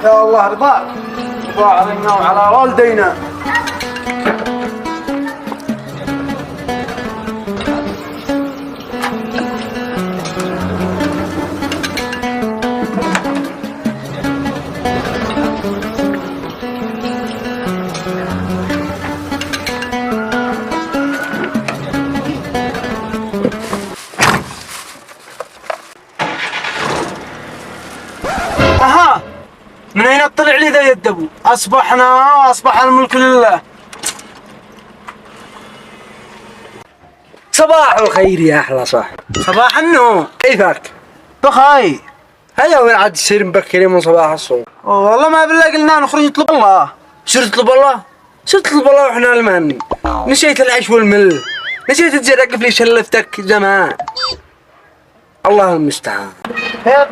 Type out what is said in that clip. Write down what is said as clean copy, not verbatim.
يا الله رضاك، رضا علينا وعلى والدينا. أها، من أين طلع لي ذا يدبو؟ أصبح الملك لله. صباح الخير يا أحلى صاحب. صباح النور، كيفك؟ بخير. هيا وين عاد تصير مبكر من صباح الصبح؟ والله ما بالله قلنا نخرج نطلب الله. شو تطلب الله؟ شو تطلب الله وإحنا المهني؟ نسيت العيش والمل، نسيت تزرق في اللي شلفتك زمان. الله المستعان.